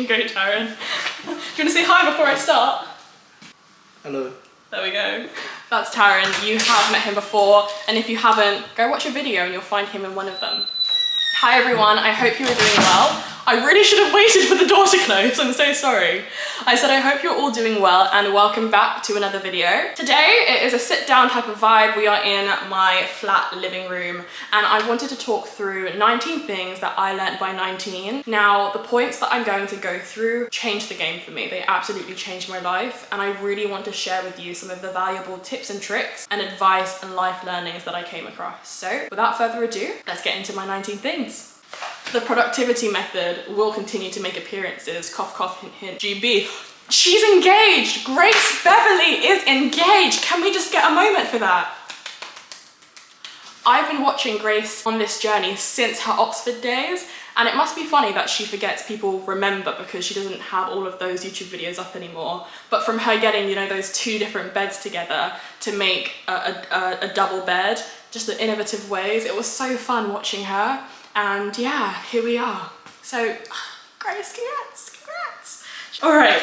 can go, Taryn. Do you want to say hi before I start? Hello. There we go. That's Taryn. You have met him before, and if you haven't, go watch a video and you'll find him in one of them. Hi everyone, I hope you are doing well. I really should have waited for the door to close, I'm so sorry. I said I hope you're all doing well and welcome back to another video. Today it is a sit down type of vibe. We are in my flat living room and I wanted to talk through 19 things that I learned by 19. Now the points that I'm going to go through changed the game for me. They absolutely changed my life and I really want to share with you some of the valuable tips and tricks and advice and life learnings that I came across. So without further ado, let's get into my 19 things. The productivity method will continue to make appearances. Cough, cough, hint, hint. GB. She's engaged. Grace Beverly is engaged. Can we just get a moment for that? I've been watching Grace on this journey since her Oxford days, and it must be funny that she forgets people remember because she doesn't have all of those YouTube videos up anymore. But from her getting, you know, those two different beds together to make a double bed, just the innovative ways, it was so fun watching her. And yeah, here we are. So, Grace, congrats. All right,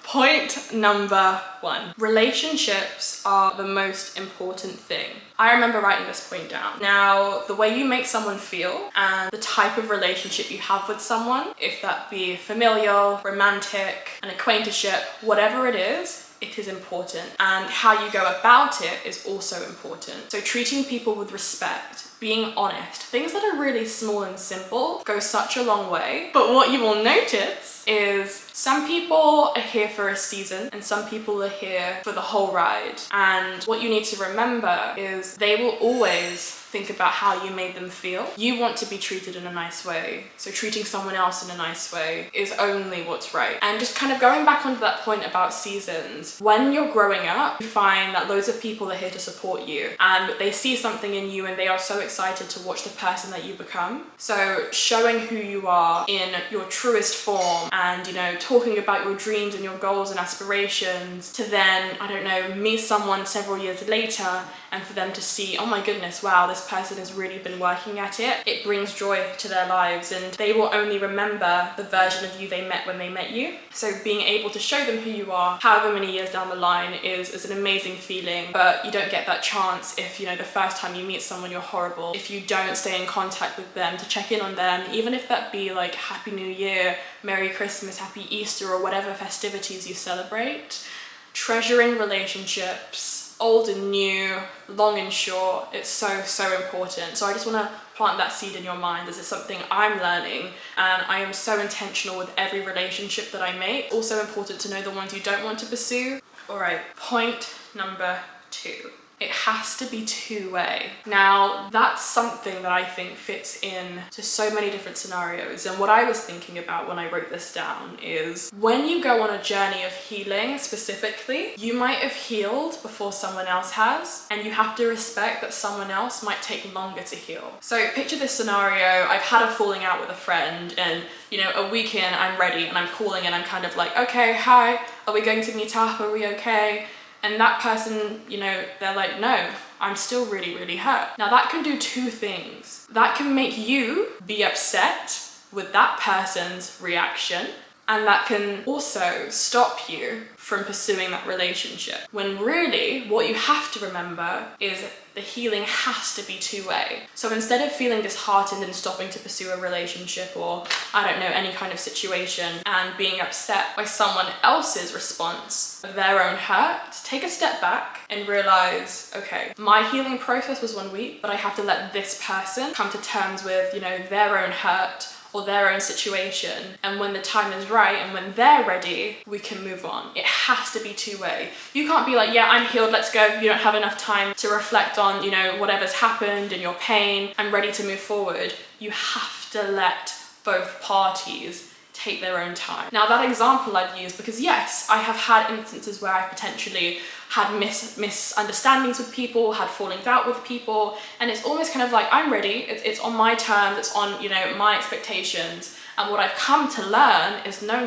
point number 1. Relationships are the most important thing. I remember writing this point down. Now, the way you make someone feel and the type of relationship you have with someone, if that be familial, romantic, an acquaintanceship, whatever it is important. And how you go about it is also important. So treating people with respect, being honest, things that are really small and simple go such a long way. But what you will notice is some people are here for a season and some people are here for the whole ride. And what you need to remember is they will always think about how you made them feel. You want to be treated in a nice way. So treating someone else in a nice way is only what's right. And just kind of going back onto that point about seasons, when you're growing up, you find that loads of people are here to support you and they see something in you and they are so excited to watch the person that you become. So showing who you are in your truest form and, you know, talking about your dreams and your goals and aspirations to then, I don't know, meet someone several years later and for them to see, oh my goodness, wow, this person has really been working at it. It brings joy to their lives and they will only remember the version of you they met when they met you. So being able to show them who you are, however many years down the line is an amazing feeling, but you don't get that chance if, you know, the first time you meet someone you're horrible, if you don't stay in contact with them to check in on them, even if that be like Happy New Year, Merry Christmas, Happy Easter, or whatever festivities you celebrate. Treasuring relationships, old and new, long and short, it's so important. So I just want to plant that seed in your mind as it's something I'm learning, and I am so intentional with every relationship that I make. Also important to know the ones you don't want to pursue. All right, point number 2. It has to be two-way. Now, that's something that I think fits in to so many different scenarios. And what I was thinking about when I wrote this down is when you go on a journey of healing specifically, you might have healed before someone else has, and you have to respect that someone else might take longer to heal. So picture this scenario. I've had a falling out with a friend and, you know, a week in, I'm ready and I'm calling and I'm kind of like, okay, hi, are we going to meet up? Are we okay? And that person, you know, they're like, no, I'm still really, really hurt. Now that can do two things. That can make you be upset with that person's reaction, and that can also stop you from pursuing that relationship. When really, what you have to remember is the healing has to be two-way. So instead of feeling disheartened and stopping to pursue a relationship or, I don't know, any kind of situation and being upset by someone else's response of their own hurt, take a step back and realize, okay, my healing process was 1 week, but I have to let this person come to terms with, you know, their own hurt or their own situation, and when the time is right and when they're ready, we can move on. It has to be two-way. You can't be like, yeah, I'm healed, let's go. You don't have enough time to reflect on, you know, whatever's happened and your pain. I'm ready to move forward. You have to let both parties take their own time. Now that example I've used because yes, I have had instances where I've potentially had misunderstandings with people, had fallings out with people, and it's almost kind of like, I'm ready, it's on my terms, it's on, you know, my expectations. And what I've come to learn is no.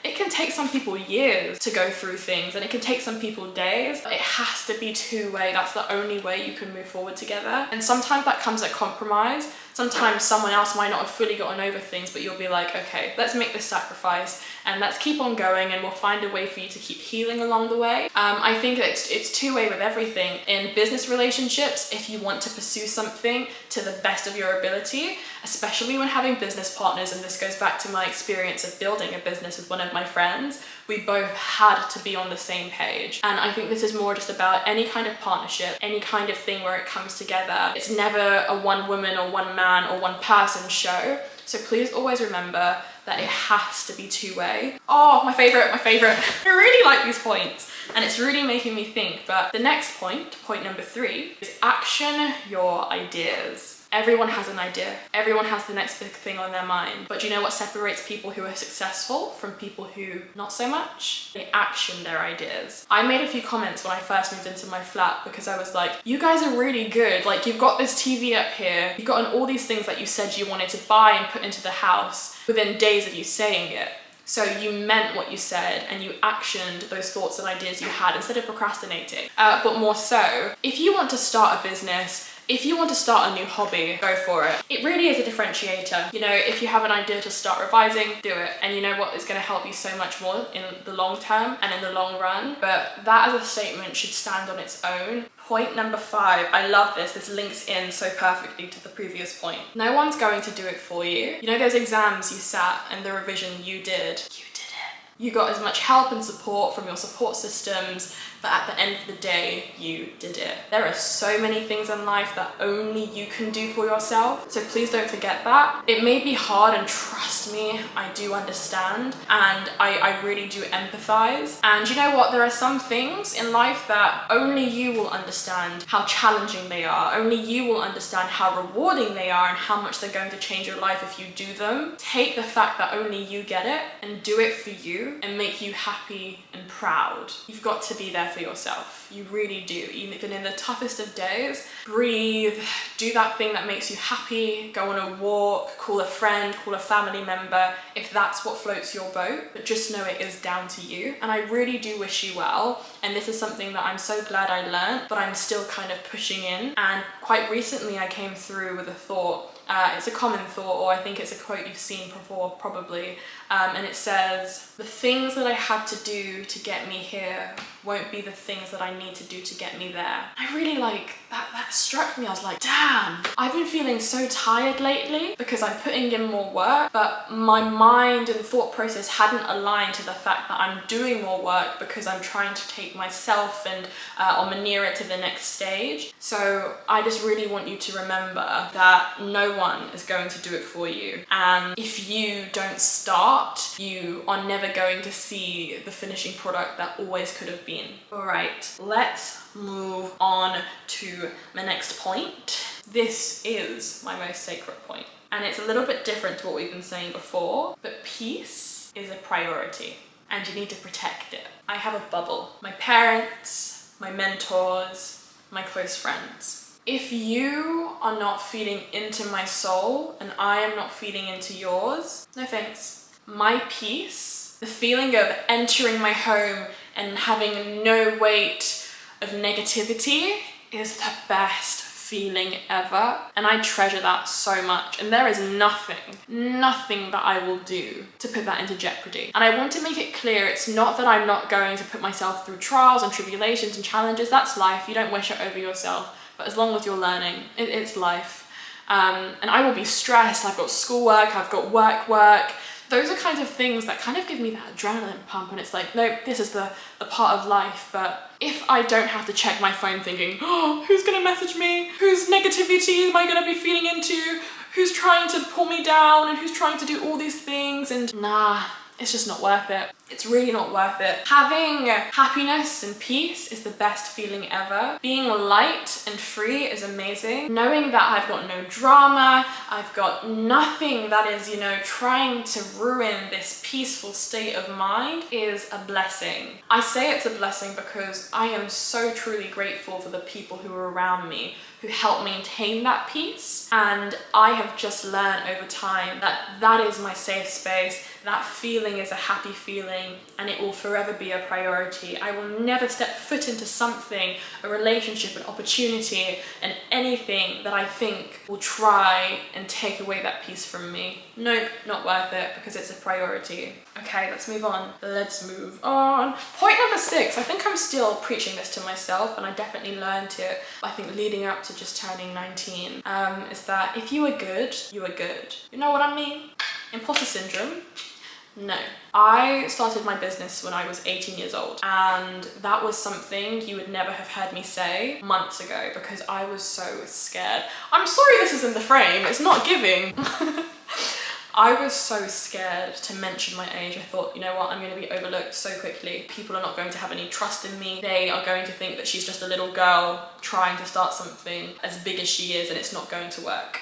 It can take some people years to go through things, and it can take some people days. It has to be two-way. That's the only way you can move forward together. And sometimes that comes at compromise. Sometimes someone else might not have fully gotten over things, but you'll be like, okay, let's make this sacrifice and let's keep on going, and we'll find a way for you to keep healing along the way. I think that it's two-way with everything. In business relationships, if you want to pursue something to the best of your ability, especially when having business partners, and this goes back to my experience of building a business with one of my friends, we both had to be on the same page. And I think this is more just about any kind of partnership, any kind of thing where it comes together. It's never a one woman or one man or one person show. So please always remember that it has to be two-way. Oh, my favorite. I really like these points and it's really making me think. But the next point number 3, is action your ideas. Everyone has an idea. Everyone has the next big thing on their mind. But do you know what separates people who are successful from people who not so much? They action their ideas. I made a few comments when I first moved into my flat because I was like, you guys are really good. Like, you've got this TV up here. You've gotten all these things that you said you wanted to buy and put into the house within days of you saying it. So you meant what you said and you actioned those thoughts and ideas you had instead of procrastinating. But more so, if you want to start a business, if you want to start a new hobby, go for it. It really is a differentiator. You know, if you have an idea to start revising, do it. And you know what is going to help you so much more in the long term and in the long run. But that as a statement should stand on its own. Point number 5, I love this. This links in so perfectly to the previous point. No one's going to do it for you. You know those exams you sat and the revision you did? You did it. You got as much help and support from your support systems, but at the end of the day, you did it. There are so many things in life that only you can do for yourself, so please don't forget that. It may be hard, and trust me, I do understand, and I really do empathize. And you know what? There are some things in life that only you will understand how challenging they are. Only you will understand how rewarding they are and how much they're going to change your life if you do them. Take the fact that only you get it and do it for you and make you happy and proud. You've got to be there for yourself. You really do. Even in the toughest of days, breathe, do that thing that makes you happy, go on a walk, call a friend, call a family member, if that's what floats your boat. But just know it is down to you. And I really do wish you well. And this is something that I'm so glad I learned, but I'm still kind of pushing in. And quite recently I came through with a thought. It's a common thought, or I think it's a quote you've seen before probably, and it says, the things that I had to do to get me here won't be the things that I need to do to get me there. I really that struck me. I was like, damn, I've been feeling so tired lately because I'm putting in more work, but my mind and thought process hadn't aligned to the fact that I'm doing more work because I'm trying to take myself and or nearer to the next stage. So I just really want you to remember that no one is going to do it for you, and if you don't start, you are never going to see the finishing product that always could have been. All right, let's move on to my next point. This is my most sacred point, and it's a little bit different to what we've been saying before, but peace is a priority and you need to protect it. I have a bubble. My parents, my mentors, my close friends. If you are not feeding into my soul and I am not feeding into yours, no thanks. My peace, the feeling of entering my home and having no weight of negativity, is the best feeling ever. And I treasure that so much. And there is nothing that I will do to put that into jeopardy. And I want to make it clear, it's not that I'm not going to put myself through trials and tribulations and challenges. That's life. You don't wish it over yourself. But as long as you're learning, it's life. And I will be stressed. I've got schoolwork, I've got work. Those are kinds of things that kind of give me that adrenaline pump, and it's like, nope, this is the part of life. But if I don't have to check my phone thinking, oh, who's gonna message me? Whose negativity am I gonna be feeding into? Who's trying to pull me down and who's trying to do all these things? And nah, it's just not worth it. It's really not worth it. Having happiness and peace is the best feeling ever. Being light and free is amazing. Knowing that I've got no drama, I've got nothing that is, trying to ruin this peaceful state of mind is a blessing. I say it's a blessing because I am so truly grateful for the people who are around me who help maintain that peace. And I have just learned over time that that is my safe space. that feeling is a happy feeling and it will forever be a priority. I will never step foot into something, a relationship, an opportunity, and anything that I think will try and take away that peace from me. Nope, not worth it, because it's a priority. Okay, let's move on. Let's move on. Point number 6. I think I'm still preaching this to myself, and I definitely learned it, I think, leading up to just turning 19, is that if you are good, you are good. You know what I mean? Imposter syndrome? No. I started my business when I was 18 years old, and that was something you would never have heard me say months ago because I was so scared. I'm sorry this is in the frame, it's not giving. I was so scared to mention my age. I thought, you know what, I'm going to be overlooked so quickly. People are not going to have any trust in me. They are going to think that she's just a little girl trying to start something as big as she is, and it's not going to work.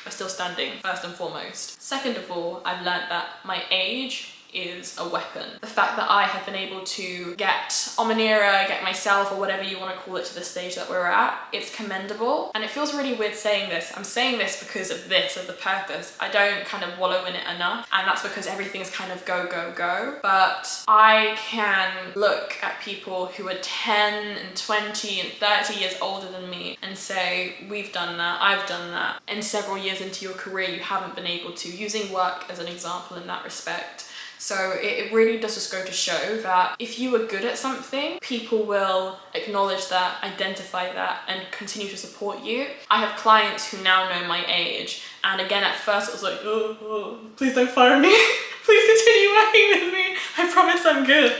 We're still standing, first and foremost. Second of all, I've learned that my age is a weapon. The fact that I have been able to get Omanira, get myself, or whatever you want to call it, to the stage that we're at, it's commendable. And it feels really weird saying this. I'm saying this because of the purpose. I don't kind of wallow in it enough, and that's because everything's kind of go, go, go. But I can look at people who are 10 and 20 and 30 years older than me and say, we've done that, I've done that. And several years into your career, you haven't been able to, using work as an example in that respect. So it really does just go to show that if you are good at something, people will acknowledge that, identify that, and continue to support you. I have clients who now know my age, and again, at first it was like, please don't fire me. Please continue working with me. I promise I'm good.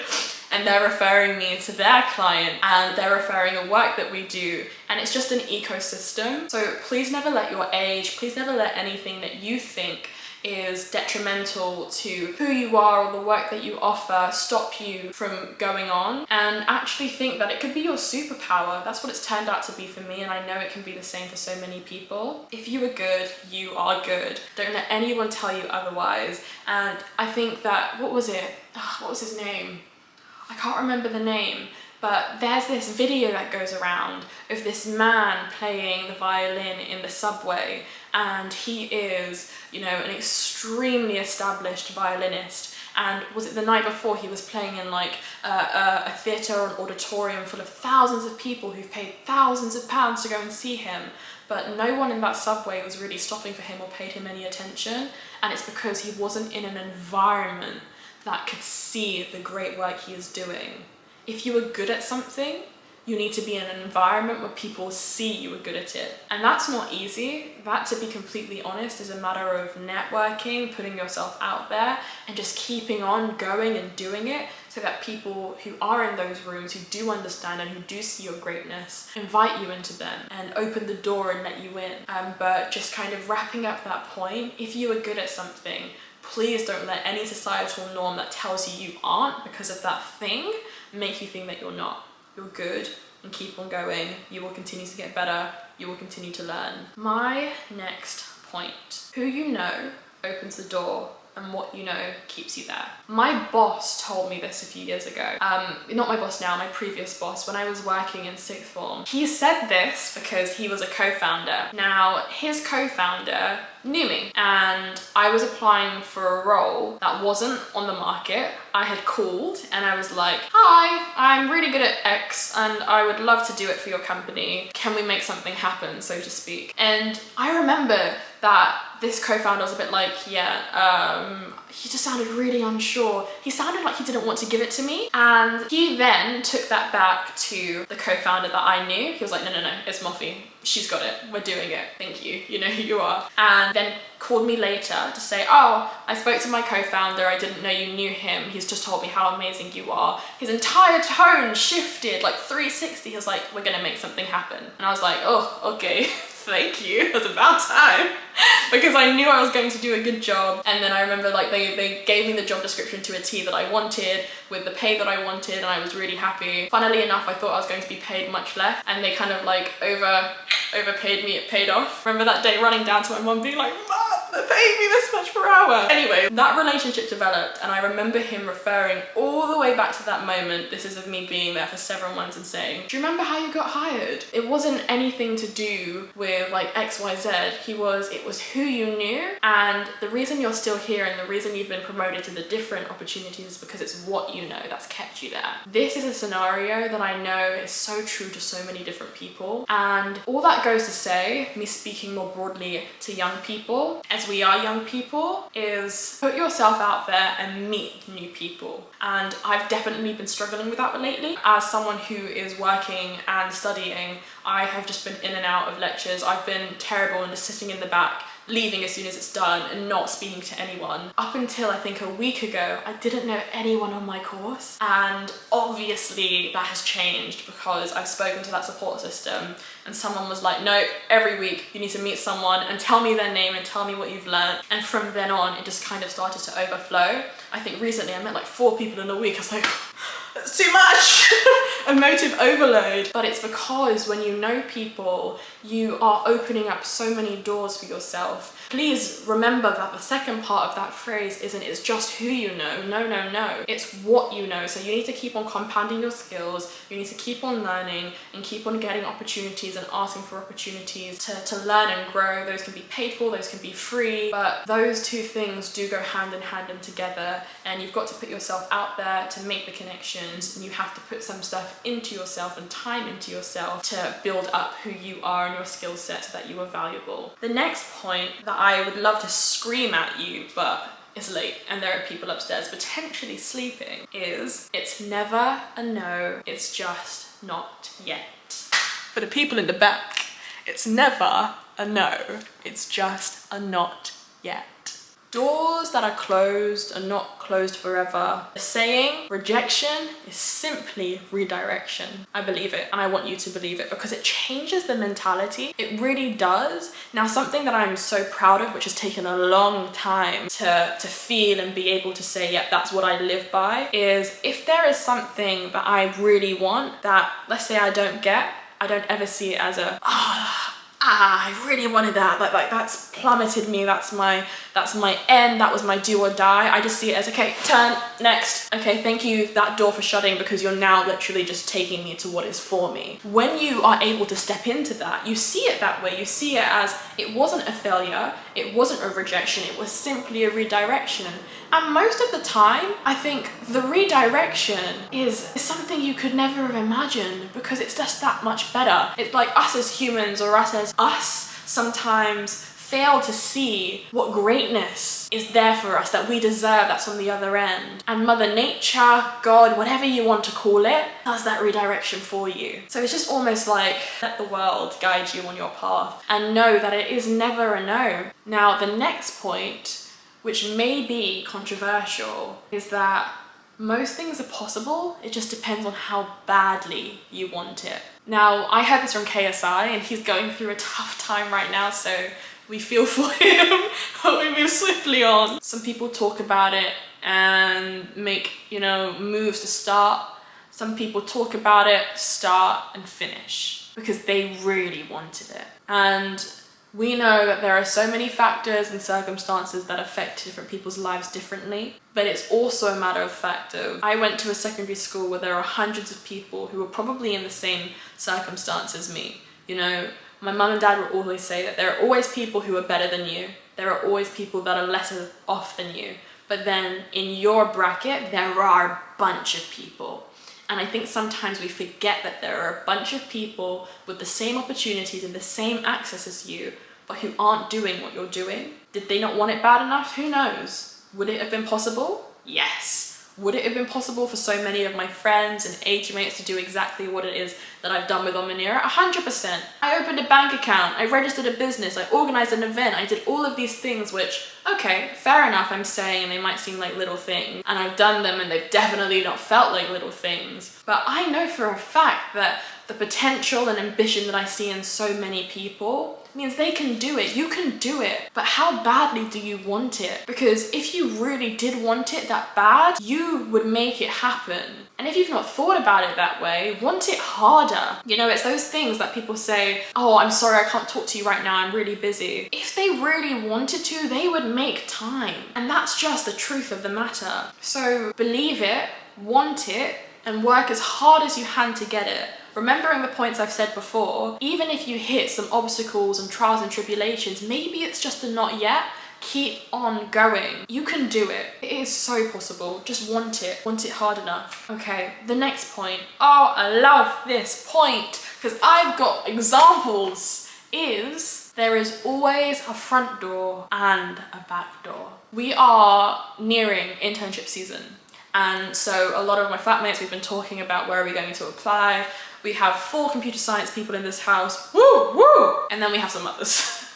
And they're referring me to their client, and they're referring a work that we do, and it's just an ecosystem. So please never let your age, please never let anything that you think is detrimental to who you are or the work that you offer stop you from going on, and actually think that it could be your superpower. That's what it's turned out to be for me, and I know it can be the same for so many people. If you are good, you are good. Don't let anyone tell you otherwise. And I think that, what was his name? I can't remember the name, but there's this video that goes around of this man playing the violin in the subway, and he is, you know, an extremely established violinist. And was it the night before, he was playing in like a theatre or an auditorium full of thousands of people who've paid thousands of pounds to go and see him, but no one in that subway was really stopping for him or paid him any attention. And it's because he wasn't in an environment that could see the great work he is doing. If you are good at something, you need to be in an environment where people see you are good at it. And that's not easy. That, to be completely honest, is a matter of networking, putting yourself out there, and just keeping on going and doing it so that people who are in those rooms, who do understand and who do see your greatness, invite you into them and open the door and let you in. But just kind of wrapping up that point, if you are good at something, please don't let any societal norm that tells you you aren't because of that thing make you think that you're not. You're good, and keep on going. You will continue to get better. You will continue to learn. My next point: who you know opens the door, and what you know keeps you there. My boss told me this a few years ago. Not my boss now, my previous boss, when I was working in sixth form. He said this because he was a co-founder. Now, his co-founder knew me, and I was applying for a role that wasn't on the market. I had called and I was like, hi, I'm really good at X and I would love to do it for your company. Can we make something happen, so to speak? And I remember that this co-founder was a bit like, he just sounded really unsure. He sounded like he didn't want to give it to me. And he then took that back to the co-founder that I knew. He was like, no, it's Mofi. She's got it. We're doing it. Thank you. You know who you are. And then called me later to say, oh, I spoke to my co-founder. I didn't know you knew him. He's just told me how amazing you are. His entire tone shifted like 360. He was like, we're going to make something happen. And I was like, oh, okay. Thank you. It was about time. Because I knew I was going to do a good job. And then I remember like they gave me the job description to a T that I wanted, with the pay that I wanted, and I was really happy. Funnily enough, I thought I was going to be paid much less, and they kind of like overpaid me. It paid off. Remember that day running down to my mum being like, Mum, they're paying me this much per hour. Anyway, that relationship developed, and I remember him referring all the way back to that moment. This is of me being there for several months and saying, do you remember how you got hired? It wasn't anything to do with like XYZ. It was who you knew, and the reason you're still here and the reason you've been promoted to the different opportunities is because it's what you know that's kept you there. This is a scenario that I know is so true to so many different people, and all that goes to say, me speaking more broadly to young people, as we are young people, is put yourself out there and meet new people. And I've definitely been struggling with that lately. As someone who is working and studying, I have just been in and out of lectures. I've been terrible and just sitting in the back, leaving as soon as it's done and not speaking to anyone. Up until I think a week ago, I didn't know anyone on my course. And obviously that has changed because I've spoken to that support system and someone was like, no, every week you need to meet someone and tell me their name and tell me what you've learned. And from then on, it just kind of started to overflow. I think recently I met like 4 people in a week. I was like, that's too much. Emotive overload. But it's because when you know people, you are opening up so many doors for yourself. Please remember that the second part of that phrase isn't it's just who you know. No, no, no. It's what you know. So you need to keep on compounding your skills. You need to keep on learning and keep on getting opportunities and asking for opportunities to learn and grow. Those can be paid for, those can be free, but those two things do go hand in hand and together, and you've got to put yourself out there to make the connections, and you have to put some stuff into yourself and time into yourself to build up who you are and your skill set so that you are valuable. The next point that I would love to scream at you, but it's late and there are people upstairs potentially sleeping, is it's never a no, it's just not yet. For the people in the back, it's never a no, it's just a not yet. Doors that are closed are not closed forever. The saying, rejection is simply redirection. I believe it, and I want you to believe it because it changes the mentality. It really does. Now, something that I'm so proud of, which has taken a long time to feel and be able to say, yep, that's what I live by, is if there is something that I really want that, let's say I don't get, I don't ever see it as a, I really wanted that, like that's plummeted me, that's my end, that was my do or die. I just see it as, okay, turn, next. Okay, thank you, that door for shutting, because you're now literally just taking me to what is for me. When you are able to step into that, you see it that way. You see it as, it wasn't a failure, it wasn't a rejection, it was simply a redirection. And most of the time, I think the redirection is something you could never have imagined because it's just that much better. It's like us as humans, or us sometimes fail to see what greatness is there for us, that we deserve, that's on the other end. And Mother Nature, God, whatever you want to call it, does that redirection for you. So it's just almost like, let the world guide you on your path and know that it is never a no. Now, the next point, which may be controversial, is that most things are possible, it just depends on how badly you want it. Now, I heard this from KSI, and he's going through a tough time right now, so we feel for him, but we move swiftly on. Some people talk about it and make, moves to start. Some people talk about it, start and finish, because they really wanted it. And we know that there are so many factors and circumstances that affect different people's lives differently, but it's also a matter of fact of, I went to a secondary school where there are hundreds of people who were probably in the same circumstance as me. My mum and dad would always say that there are always people who are better than you. There are always people that are lesser off than you. But then in your bracket, there are a bunch of people. And I think sometimes we forget that there are a bunch of people with the same opportunities and the same access as you, but who aren't doing what you're doing. Did they not want it bad enough? Who knows? Would it have been possible? Yes. Would it have been possible for so many of my friends and age mates to do exactly what it is that I've done with Omanira? 100%. I opened a bank account, I registered a business, I organized an event, I did all of these things which, okay, fair enough, I'm saying, and they might seem like little things, and I've done them and they've definitely not felt like little things. But I know for a fact that the potential and ambition that I see in so many people means they can do it. You can do it. But how badly do you want it? Because if you really did want it that bad, you would make it happen. And if you've not thought about it that way, want it harder. You know, it's those things that people say, oh, I'm sorry, I can't talk to you right now, I'm really busy. If they really wanted to, they would make time. And that's just the truth of the matter. So believe it, want it, and work as hard as you can to get it. Remembering the points I've said before, even if you hit some obstacles and trials and tribulations, maybe it's just a not yet, keep on going. You can do it. It is so possible. Just want it hard enough. Okay, the next point. Oh, I love this point because I've got examples. There is always a front door and a back door. We are nearing internship season. And so a lot of my flatmates, we've been talking about where are we going to apply. We have 4 computer science people in this house, woo, woo! And then we have some others.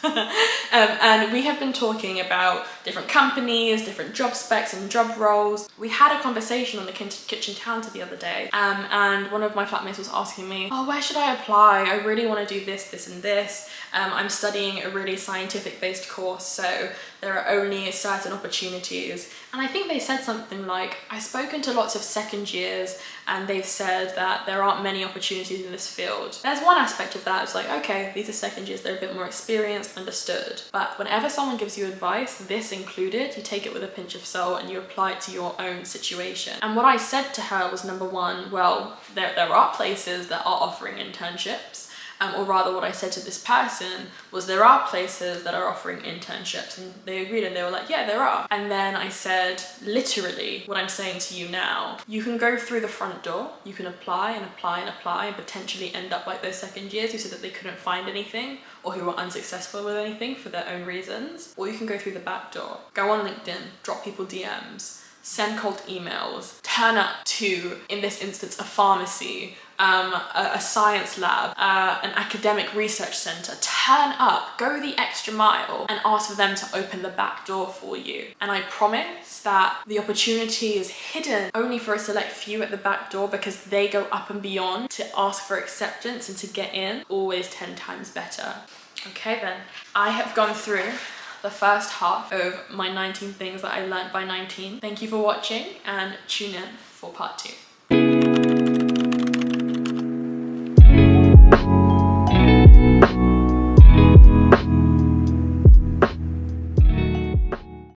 And we have been talking about different companies, different job specs and job roles. We had a conversation on the kitchen counter the other day, and one of my flatmates was asking me, oh, where should I apply? I really want to do this, this and this. I'm studying a really scientific-based course, so there are only certain opportunities. And I think they said something like, I've spoken to lots of second years and they've said that there aren't many opportunities in this field. There's one aspect of that, it's like, okay, these are second years, they're a bit more experienced, understood. But whenever someone gives you advice, this included, you take it with a pinch of salt and you apply it to your own situation. And what I said to her was, number one, well, there are places that are offering internships. Or rather what I said to this person was there are places that are offering internships, and they agreed and they were like, yeah, there are. And then I said, literally what I'm saying to you now, you can go through the front door, you can apply and apply and apply and potentially end up like those second years who said that they couldn't find anything or who were unsuccessful with anything for their own reasons. Or you can go through the back door, go on LinkedIn, drop people DMs, send cold emails, turn up to, in this instance, a pharmacy, a science lab, an academic research center. Turn up, go the extra mile and ask for them to open the back door for you. And I promise that the opportunity is hidden only for a select few at the back door because they go up and beyond to ask for acceptance and to get in, always 10 times better. Okay then, I have gone through the first half of my 19 things that I learned by 19. Thank you for watching and tune in for part 2.